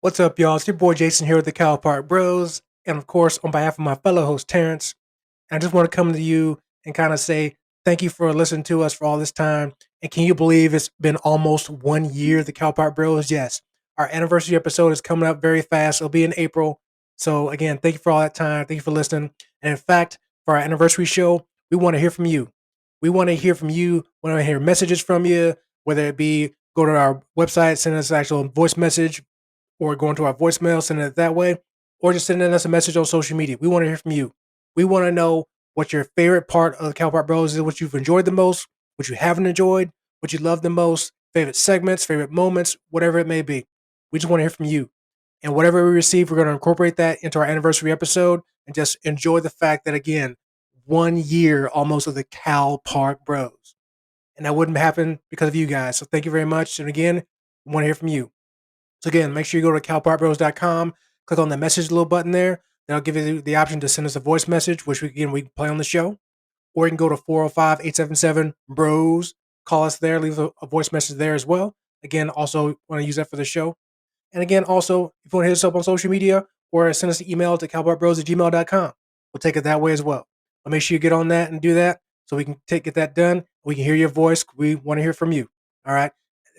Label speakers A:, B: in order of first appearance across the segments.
A: What's up, y'all? It's your boy Jason here with the Cow Park Bros. And of course, on behalf of my fellow host Terrence, I just want to come to you and kind of say thank you for listening to us for all this time. And can you believe it's been almost 1 year, the Cow Park Bros? Yes. Our anniversary episode is coming up very fast. It'll be in April. So again, thank you for all that time. Thank you for listening. And in fact, for our anniversary show, we want to hear from you. We want to hear from you. We want to hear messages from you, whether it be go to our website, send us an actual voice message, or going to our voicemail, sending it that way, or just sending us a message on social media. We want to hear from you. We want to know what your favorite part of the Cowpart Bros is, what you've enjoyed the most, what you haven't enjoyed, what you love the most, favorite segments, favorite moments, whatever it may be. We just want to hear from you. And whatever we receive, we're going to incorporate that into our anniversary episode and just enjoy the fact that, again, 1 year almost of the Cal Park Bros. And that wouldn't happen because of you guys. So thank you very much. And again, we want to hear from you. So again, make sure you go to calpartbros.com, click on the message little button there. That'll give you the option to send us a voice message, which we can play on the show. Or you can go to 405-877-BROS. Call us there, leave a voice message there as well. Again, also want to use that for the show. And again, also, if you want to hit us up on social media or send us an email to calpartbros@gmail.com, we'll take it that way as well. But make sure you get on that and do that so we can get that done. We can hear your voice. We want to hear from you. All right.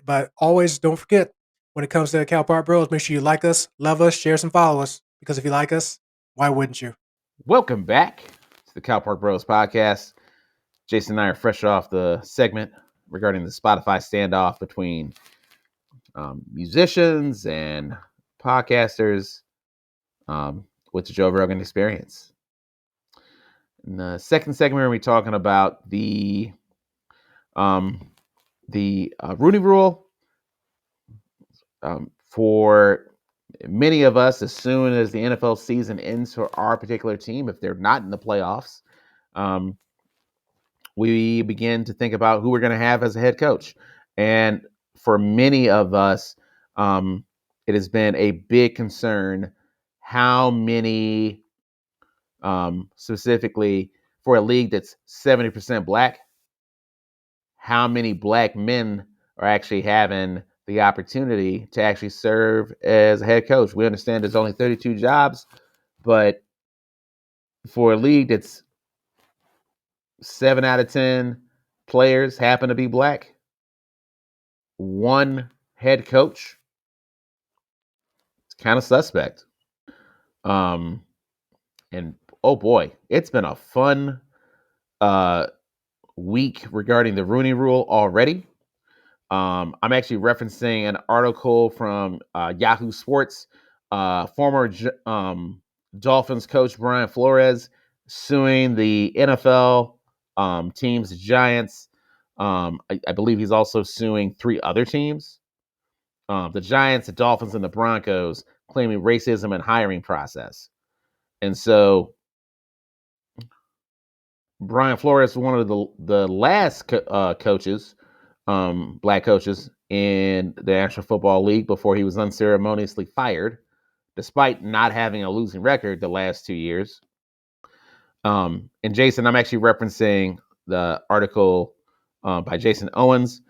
A: But always don't forget, when it comes to the Cal Park Bros, make sure you like us, love us, share us, and follow us. Because if you like us, why wouldn't you?
B: Welcome back to the Cow Park Bros podcast. Jason and I are fresh off the segment regarding the Spotify standoff between musicians and podcasters with the Joe Rogan Experience. In the second segment, we're going to be talking about the Rooney Rule. For many of us, as soon as the NFL season ends for our particular team, if they're not in the playoffs, we begin to think about who we're going to have as a head coach. And for many of us, it has been a big concern how many, specifically for a league that's 70% black, how many black men are actually having the opportunity to actually serve as a head coach. We understand there's only 32 jobs, but for a league that's 7 out of 10 players happen to be black, one head coach, it's kind of suspect. And oh boy, it's been a fun week regarding the Rooney Rule already. I'm actually referencing an article from Yahoo Sports. Former Dolphins coach Brian Flores suing the NFL teams, the Giants. I believe he's also suing 3 other teams. The Giants, the Dolphins, and the Broncos, claiming racism and hiring process. And so Brian Flores was one of the last coaches, black coaches in the National Football League before he was unceremoniously fired, despite not having a losing record the last 2 years. And Jason, I'm actually referencing the article by Jason Owens.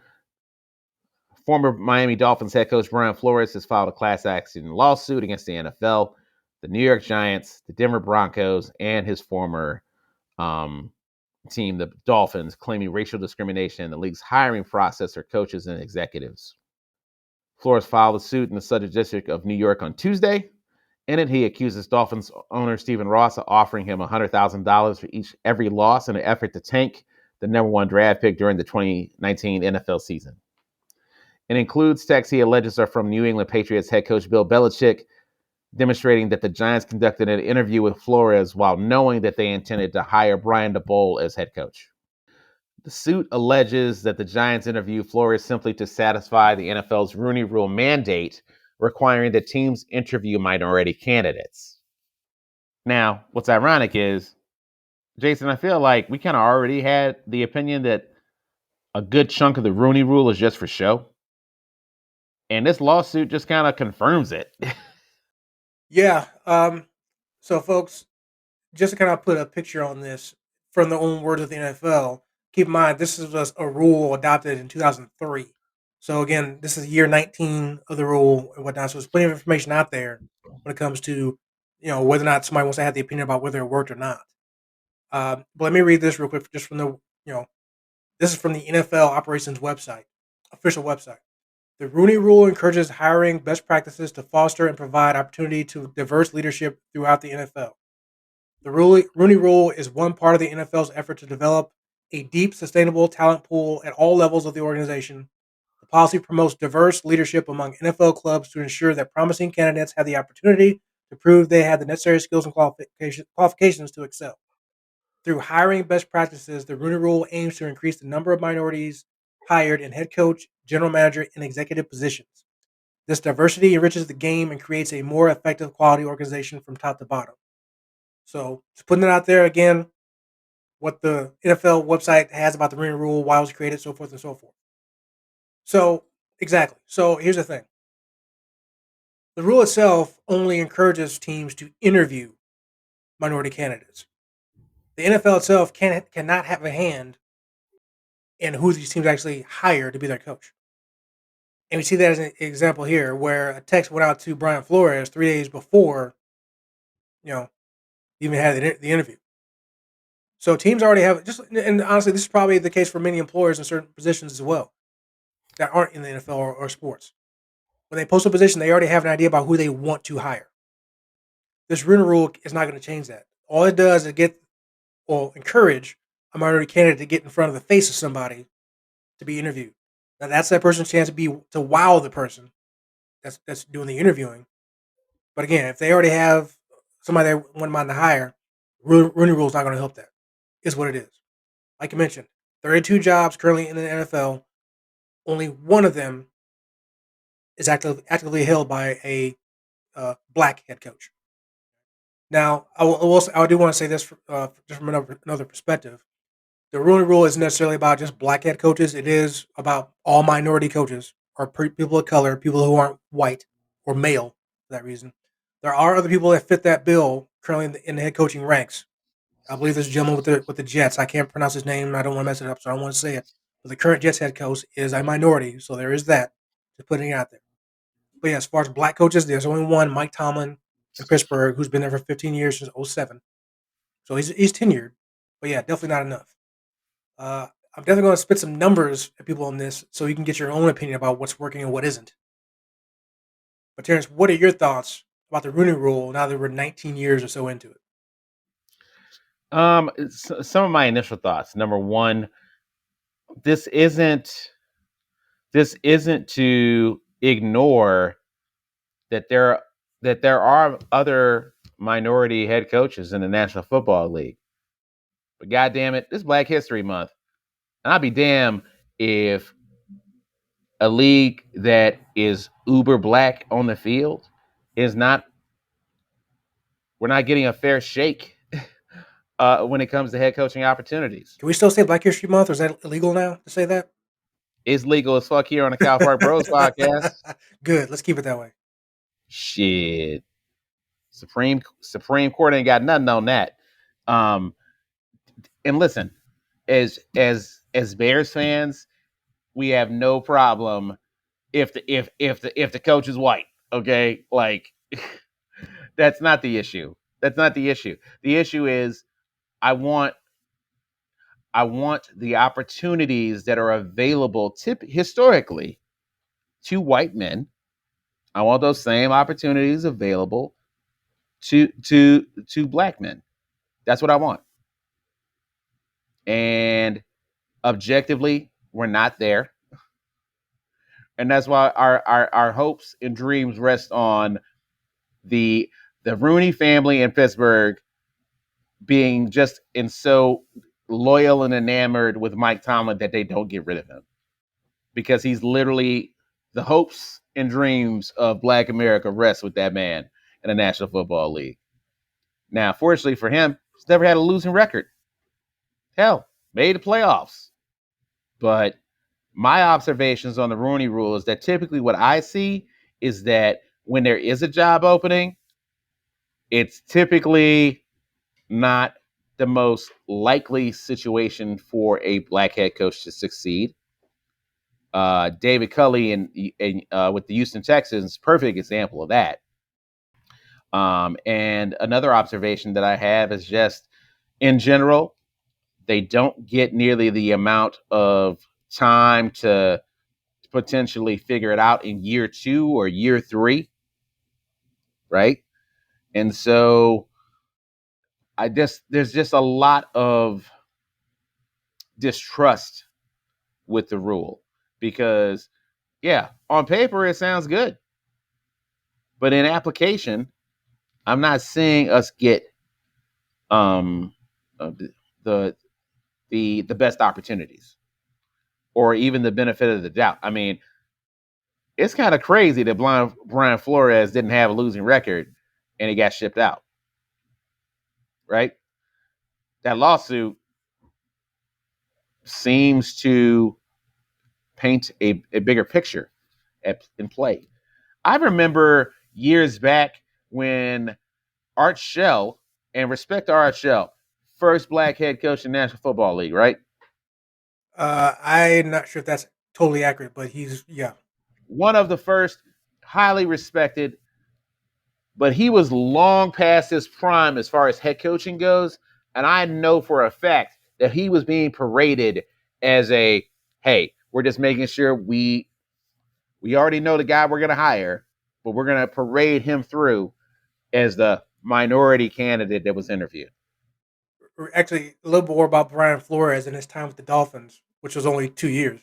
B: Former Miami Dolphins head coach Brian Flores has filed a class action lawsuit against the NFL, the New York Giants, the Denver Broncos, and his former team, the Dolphins, claiming racial discrimination in the league's hiring process for coaches and executives. Flores filed a suit in the Southern District of New York on Tuesday. In it, he accuses Dolphins owner Stephen Ross of offering him $100,000 for every loss in an effort to tank the number 1 draft pick during the 2019 NFL season. It includes texts he alleges are from New England Patriots head coach Bill Belichick, demonstrating that the Giants conducted an interview with Flores while knowing that they intended to hire Brian DeBole as head coach. The suit alleges that the Giants interviewed Flores simply to satisfy the NFL's Rooney Rule mandate, requiring that teams interview minority candidates. Now, what's ironic is, Jason, I feel like we kind of already had the opinion that a good chunk of the Rooney Rule is just for show. And this lawsuit just kind of confirms it.
A: Yeah. So, folks, just to kind of put a picture on this from the own words of the NFL, keep in mind this is a rule adopted in 2003. So again, this is year 19 of the rule and whatnot. So there's plenty of information out there when it comes to whether or not somebody wants to have the opinion about whether it worked or not. But let me read this real quick, just from the this is from the NFL operations website, official website. The Rooney Rule encourages hiring best practices to foster and provide opportunity to diverse leadership throughout the NFL. The Rooney Rule is one part of the NFL's effort to develop a deep, sustainable talent pool at all levels of the organization. The policy promotes diverse leadership among NFL clubs to ensure that promising candidates have the opportunity to prove they have the necessary skills and qualifications to excel. Through hiring best practices, the Rooney Rule aims to increase the number of minorities hired in head coach, general manager, and executive positions. This diversity enriches the game and creates a more effective quality organization from top to bottom. So, just putting it out there again, what the NFL website has about the Rooney Rule, why it was created, so forth and so forth. So, exactly. So, here's the thing: the rule itself only encourages teams to interview minority candidates. The NFL itself cannot have a hand in who these teams actually hire to be their coach. And we see that as an example here, where a text went out to Brian Flores 3 days before, you know, even had the interview. So teams already have and honestly, this is probably the case for many employers in certain positions as well that aren't in the NFL or sports. When they post a position, they already have an idea about who they want to hire. This Rooney Rule is not going to change that. All it does is encourage a minority candidate to get in front of the face of somebody to be interviewed. Now that's that person's chance to wow the person that's doing the interviewing. But again, if they already have somebody they wouldn't mind to hire, Rooney Rule is not going to help that. Is what it is. Like I mentioned, 32 jobs currently in the NFL. Only one of them is actively held by a black head coach. Now, I do want to say this just from another perspective. The Rooney Rule isn't necessarily about just black head coaches. It is about all minority coaches or people of color, people who aren't white or male for that reason. There are other people that fit that bill currently in the head coaching ranks. I believe this gentleman with the Jets. I can't pronounce his name. I don't want to mess it up, so I don't want to say it. But the current Jets head coach is a minority, so there is that. Just putting it out there. But yeah, as far as black coaches, there's only one, Mike Tomlin in Pittsburgh, who's been there for 15 years since '07. So he's tenured. But yeah, definitely not enough. I'm definitely going to spit some numbers at people on this so you can get your own opinion about what's working and what isn't. But Terrence, what are your thoughts about the Rooney Rule now that we're 19 years or so into it?
B: Some of my initial thoughts. Number one, this isn't to ignore that there are other minority head coaches in the National Football League. But God damn it, this is Black History Month, and I'll be damned if a league that is uber black on the field is not we're not getting a fair shake when it comes to head coaching opportunities.
A: Can we still say Black History Month, or is that illegal now to say that?
B: It's legal as fuck here on the Cow Park Bros podcast.
A: Good. Let's keep it that way.
B: Shit. Supreme Court ain't got nothing on that. And listen, as Bears fans, we have no problem if the coach is white. Okay, like that's not the issue. That's not the issue. The issue is I want the opportunities that are available historically to white men. I want those same opportunities available to black men. That's what I want. And objectively, we're not there. And that's why our hopes and dreams rest on the Rooney family in Pittsburgh being just so loyal and enamored with Mike Tomlin that they don't get rid of him. Because he's literally the hopes and dreams of Black America rest with that man in the National Football League. Now, fortunately for him, he's never had a losing record. Hell, made the playoffs. But my observations on the Rooney Rule is that typically what I see is that when there is a job opening, it's typically not the most likely situation for a black head coach to succeed. David Culley and with the Houston Texans, perfect example of that. And another observation that I have is just in general, they don't get nearly the amount of time to potentially figure it out in year 2 or year 3, right? And so there's just a lot of distrust with the rule because yeah, on paper it sounds good, but in application, I'm not seeing us get um uh, the the best opportunities or even the benefit of the doubt. I mean, it's kind of crazy that Brian Flores didn't have a losing record and he got shipped out, right? That lawsuit seems to paint a bigger picture in play. I remember years back when Art Shell, and respect to Art Shell, first black head coach in the National Football League, right?
A: I'm not sure if that's totally accurate, but he's yeah.
B: One of the first, highly respected, but he was long past his prime as far as head coaching goes. And I know for a fact that he was being paraded as a, hey, we're just making sure we already know the guy we're going to hire, but we're going to parade him through as the minority candidate that was interviewed.
A: Actually, a little more about Brian Flores and his time with the Dolphins, which was only 2 years.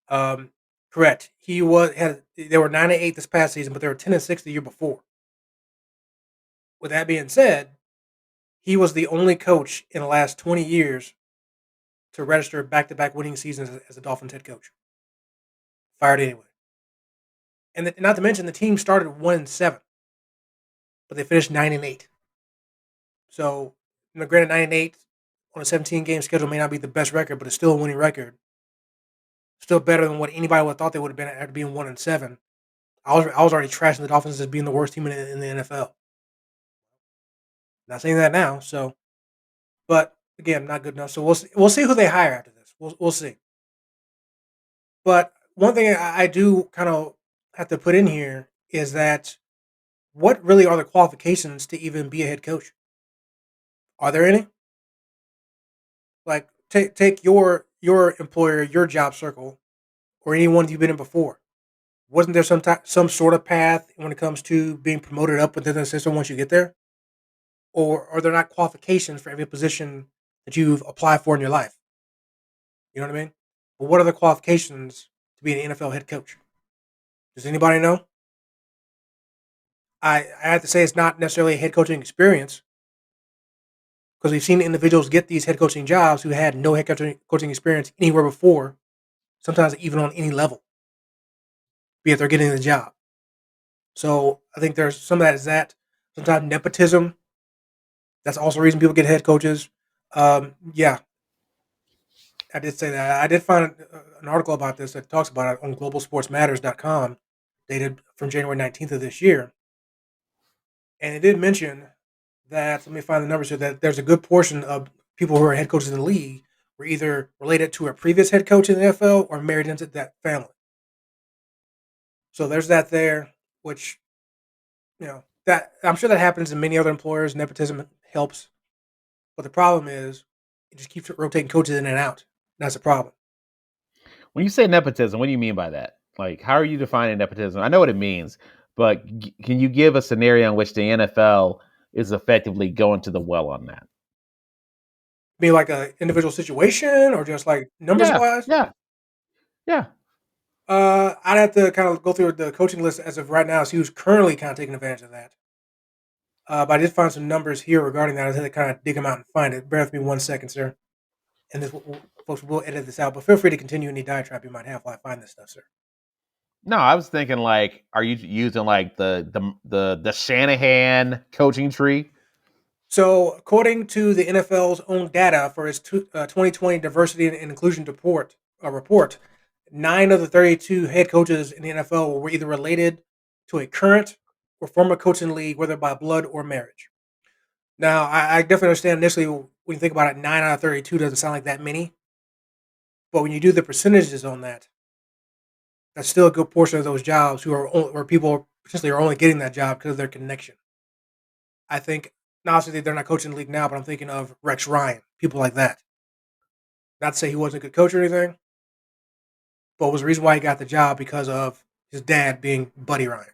A: Um, correct. They were 9-8 this past season, but they were 10-6 the year before. With that being said, he was the only coach in the last 20 years to register back-to-back winning seasons as a Dolphins head coach. Fired anyway. And not to mention the team started 1-7, but they finished 9-8. So, granted, 9-8 on a 17-game schedule may not be the best record, but it's still a winning record. Still better than what anybody would have thought they would have been after being 1-7. I was already trashing the Dolphins as being the worst team in the NFL. Not saying that now, so but again, not good enough. So we'll see who they hire after this. We'll see. But one thing I do kind of have to put in here is that what really are the qualifications to even be a head coach? Are there any? Like take your employer, your job circle, or anyone you've been in before. Wasn't there some sort of path when it comes to being promoted up within the system once you get there? Or are there not qualifications for every position that you've applied for in your life? You know what I mean? But what are the qualifications to be an NFL head coach? Does anybody know? I have to say it's not necessarily a head coaching experience because we've seen individuals get these head coaching jobs who had no head coaching experience anywhere before, sometimes even on any level, be it they're getting the job. So I think there's some of that is that. Sometimes nepotism. That's also a reason people get head coaches. Yeah, I did say that. I did find an article about this that talks about it on globalsportsmatters.com, dated from January 19th of this year. And it did mention that, let me find the numbers here, that there's a good portion of people who are head coaches in the league were either related to a previous head coach in the NFL or married into that family. So there's that there, which, that I'm sure that happens in many other employers. Nepotism helps. But the problem is it just keeps rotating coaches in and out. That's the problem.
B: When you say nepotism, what do you mean by that? Like, how are you defining nepotism? I know what it means, but can you give a scenario in which the NFL is effectively going to the well on that?
A: Be like a individual situation or just like numbers
B: Yeah,
A: wise?
B: yeah, yeah.
A: I'd have to kind of go through the coaching list as of right now. See who's currently kind of taking advantage of that. But I did find some numbers here regarding that. I had to kind of dig them out and find it. Bear with me 1 second, sir. And this, folks, will edit this out. But feel free to continue any diatribe you might have while I find this stuff, sir.
B: No, I was thinking like, are you using like the Shanahan coaching tree?
A: So, according to the NFL's own data for its 2020 Diversity and Inclusion report, 9 of the 32 head coaches in the NFL were either related to a current or former coach in the league, whether by blood or marriage. Now, I definitely understand initially when you think about it, 9 out of 32 doesn't sound like that many. But when you do the percentages on that, That's still a good portion of those jobs where people potentially are only getting that job because of their connection. I think, now obviously they're not coaching the league now, but I'm thinking of Rex Ryan, people like that. Not to say he wasn't a good coach or anything, but was the reason why he got the job because of his dad being Buddy Ryan.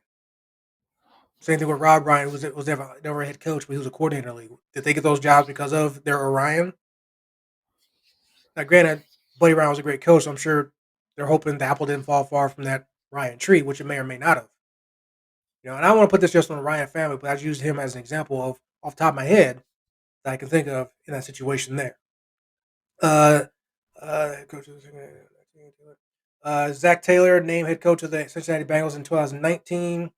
A: Same thing with Rob Ryan, who was never a head coach, but he was a coordinator in the league. Did they get those jobs because of their Orion? Now, granted, Buddy Ryan was a great coach, so I'm sure they're hoping the apple didn't fall far from that Ryan tree, which it may or may not have. And I don't want to put this just on the Ryan family, but I just used him as an example of off the top of my head that I can think of in that situation there. Uh, coach of Zach Taylor, named head coach of the Cincinnati Bengals in 2019.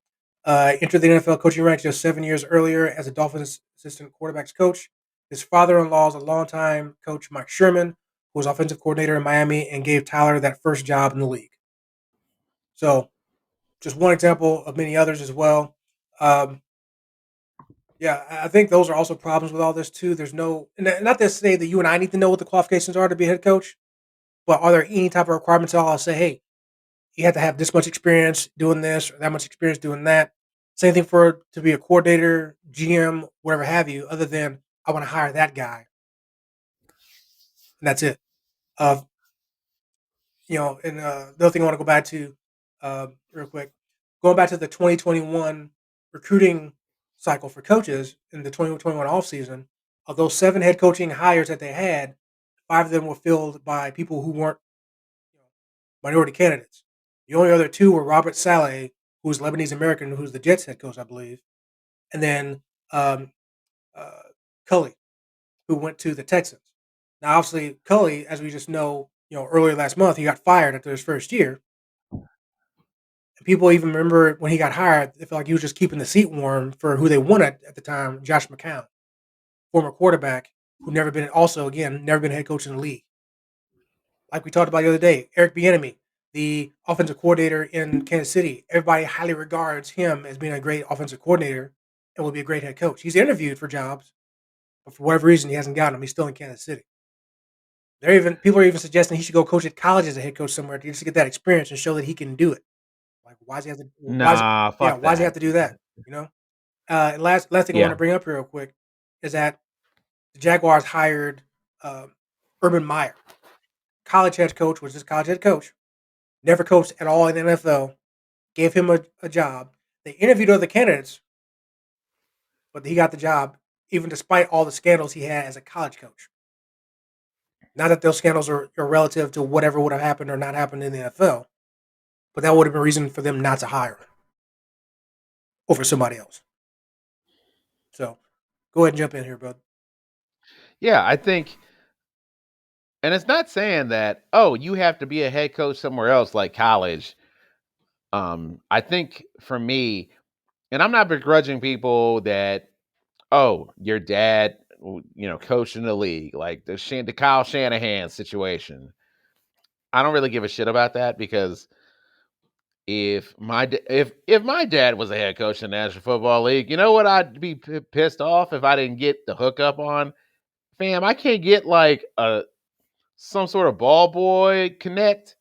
A: Entered the NFL coaching ranks just 7 years earlier as a Dolphins assistant quarterbacks coach. His father-in-law is a longtime coach, Mike Sherman, who was offensive coordinator in Miami and gave Tyler that first job in the league. So, just one example of many others as well. Um, yeah, I think those are also problems with all this too. There's no, not to say that you and I need to know what the qualifications are to be a head coach, but are there any type of requirements at all? I'll say, hey, you have to have this much experience doing this or that much experience doing that. Same thing for to be a coordinator, GM, whatever have you, other than I want to hire that guy. And that's it. Uh, and the other thing I want to go back to real quick, going back to the 2021 recruiting cycle for coaches in the 2021 offseason, of those 7 head coaching hires that they had, 5 of them were filled by people who weren't minority candidates. The only other 2 were Robert Saleh, who's Lebanese American, who's the Jets head coach, I believe, and then um, uh, Cully, who went to the Texans. Now, obviously, Cully, as we just know, earlier last month, he got fired after his first year. And people even remember when he got hired, they felt like he was just keeping the seat warm for who they wanted at the time, Josh McCown, former quarterback who never been head coach in the league. Like we talked about the other day, Eric Bieniemy, the offensive coordinator in Kansas City. Everybody highly regards him as being a great offensive coordinator and will be a great head coach. He's interviewed for jobs, but for whatever reason, he hasn't gotten them. He's still in Kansas City. People are even suggesting he should go coach at college as a head coach somewhere just to get that experience and show that he can do it. Like, why does he have to?
B: Nah, fuck
A: Why does he have
B: that.
A: to do that? You know. And last thing I want
B: Yeah.
A: to bring up here real quick is that the Jaguars hired Urban Meyer, college head coach, was just college head coach, never coached at all in the NFL, gave him a job. They interviewed other candidates, but he got the job, even despite all the scandals he had as a college coach. Not that those scandals are relative to whatever would have happened or not happened in the NFL, but that would have been reason for them not to hire him over somebody else. So go ahead and jump in here, bud.
B: Yeah, I think, and it's not saying that, oh, you have to be a head coach somewhere else like college. I think for me, and I'm not begrudging people that, oh, your dad, coached in the league, like the Kyle Shanahan situation. I don't really give a shit about that because if my dad was a head coach in the National Football League, you know what I'd be pissed off if I didn't get the hookup on, fam. I can't get like some sort of ball boy connect,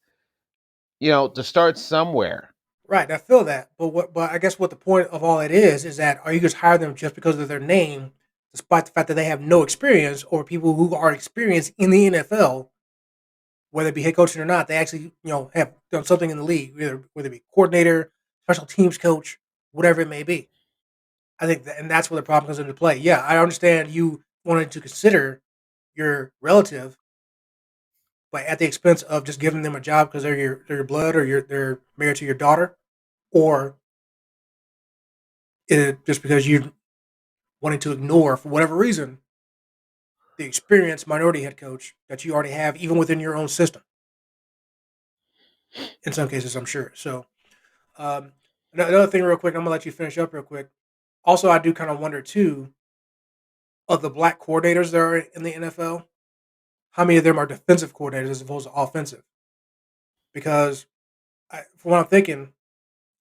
B: to start somewhere.
A: Right, I feel that, but I guess what the point of all it is that are you just hire them just because of their name, despite the fact that they have no experience, or people who are experienced in the NFL, whether it be head coaching or not, they actually have done something in the league, whether it be coordinator, special teams coach, whatever it may be. I think and that's where the problem comes into play. Yeah, I understand you wanted to consider your relative, but at the expense of just giving them a job because they're your blood or they're married to your daughter, or just because you wanting to ignore for whatever reason the experienced minority head coach that you already have, even within your own system. In some cases, I'm sure. So, um, another thing, real quick, I'm gonna let you finish up real quick. Also, I do kind of wonder too of the black coordinators that are in the NFL, how many of them are defensive coordinators as opposed to offensive? Because from what I'm thinking,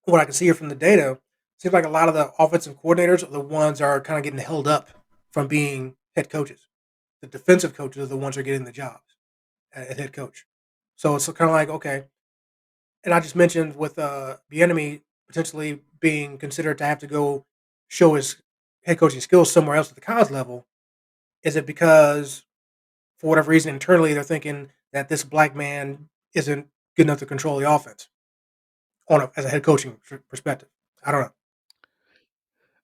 A: what I can see here from the data, seems like a lot of the offensive coordinators are the ones that are kind of getting held up from being head coaches. The defensive coaches are the ones who are getting the jobs at head coach. So it's kind of like, okay, and I just mentioned with the enemy potentially being considered to have to go show his head coaching skills somewhere else at the college level. Is it because for whatever reason internally they're thinking that this black man isn't good enough to control the offense as a head coaching perspective? I don't know.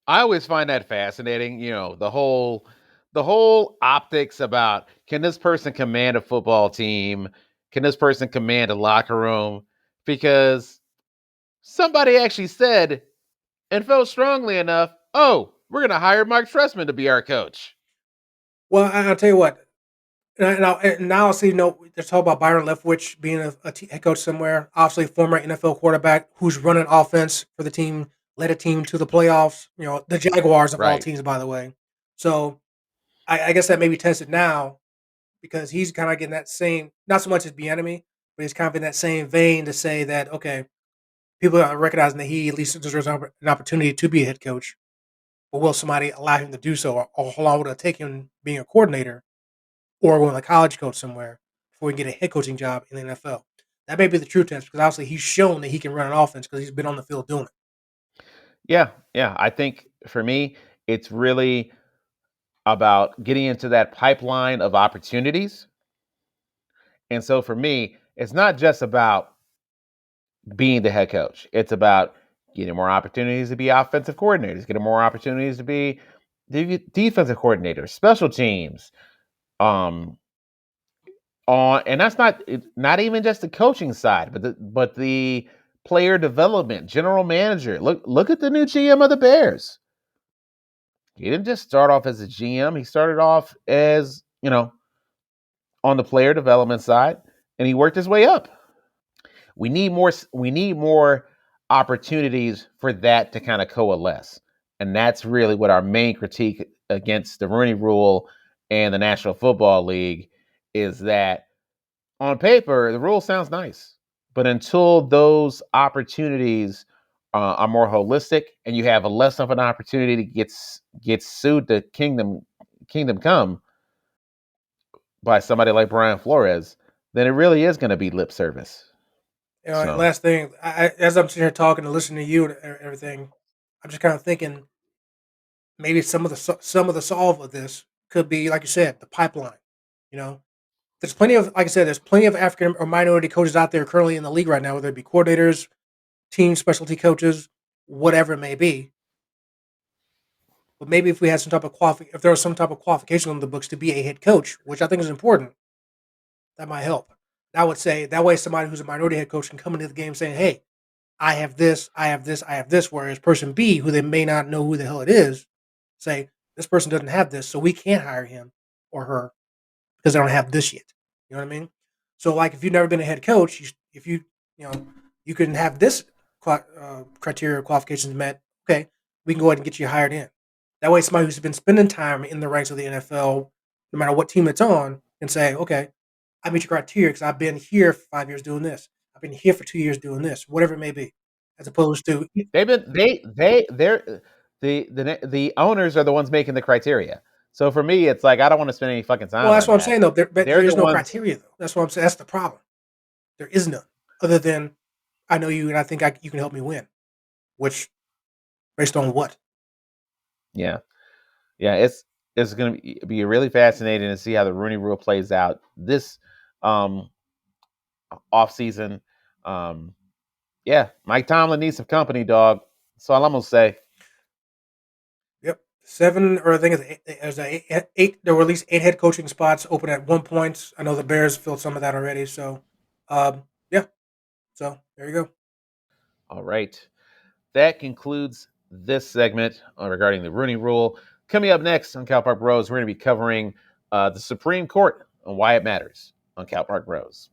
B: I always find that fascinating. The whole optics about, can this person command a football team? Can this person command a locker room? Because somebody actually said and felt strongly enough, oh, we're going to hire Mike Tressman to be our coach.
A: Well, I'll tell you what. And now I see, they're talking about Byron Leftwich being a head coach somewhere. Obviously, former NFL quarterback who's running offense for the team, led a team to the playoffs. The Jaguars of all
B: Right.
A: teams, by the way. So I guess that may be tested now because he's kind of getting that same, not so much as enemy, but he's kind of in that same vein to say that, okay, people are recognizing that he at least deserves an opportunity to be a head coach. But will somebody allow him to do so? Or how long would it take him being a coordinator or going to college coach somewhere before he can get a head coaching job in the NFL? That may be the true test because obviously he's shown that he can run an offense because he's been on the field doing it.
B: Yeah. Yeah. I think for me, it's really about getting into that pipeline of opportunities. And so for me, it's not just about being the head coach. It's about getting more opportunities to be offensive coordinators, getting more opportunities to be defensive coordinators, special teams. Um, and that's not even just the coaching side, but the player development, general manager. Look at the new GM of the Bears. He didn't just start off as a GM. He started off as, on the player development side, and he worked his way up. We need more opportunities for that to kind of coalesce. And that's really what our main critique against the Rooney Rule and the National Football League is, that on paper the rule sounds nice, but until those opportunities are more holistic and you have a less of an opportunity to get sued to kingdom come by somebody like Brian Flores, then it really is going to be lip service. So
A: Last thing, as I'm sitting here talking and listening to you and everything, I'm just kind of thinking maybe some of the solve of this could be, like you said, the pipeline. You know, there's plenty of, like I said, there's plenty of African or minority coaches out there currently in the league right now, whether it be coordinators, team specialty coaches, whatever it may be. But maybe if we had some type of if there was some type of qualification on the books to be a head coach, which I think is important, that might help. I would say that way somebody who's a minority head coach can come into the game saying, "Hey, I have this, I have this, I have this." Whereas person B, who they may not know who the hell it is, say this person doesn't have this, so we can't hire him or her because they don't have this yet. You know what I mean? So, like, if you've never been a head coach, if you know you can have this criteria qualifications met. Okay, we can go ahead and get you hired in. That way, somebody who's been spending time in the ranks of the NFL, no matter what team it's on, can say, "Okay, I meet your criteria because I've been here for 5 years doing this. I've been here for 2 years doing this, whatever it may be," as opposed to,
B: they've been they're the owners are the ones making the criteria. So for me, it's like I don't want to spend any fucking
A: well,
B: time
A: that's
B: on
A: what I'm
B: that.
A: saying though. But
B: They're
A: there
B: the
A: is no
B: ones.
A: criteria though. That's what I'm saying. That's the problem. There is none other than I know you and I think you can help me win. Which based on what?
B: Yeah, yeah. It's going to be really fascinating to see how the Rooney Rule plays out this um, off season. Um, yeah, Mike Tomlin needs some company, dog. That's all I'm gonna say.
A: Yep, seven or I think it's eight, there's eight. There were at least eight head coaching spots open at one point. I know the Bears filled some of that already. So, yeah. So there you go.
B: All right. That concludes this segment regarding the Rooney Rule. Coming up next on Cal Park Bros, we're going to be covering the Supreme Court and why it matters on Cal Park Bros.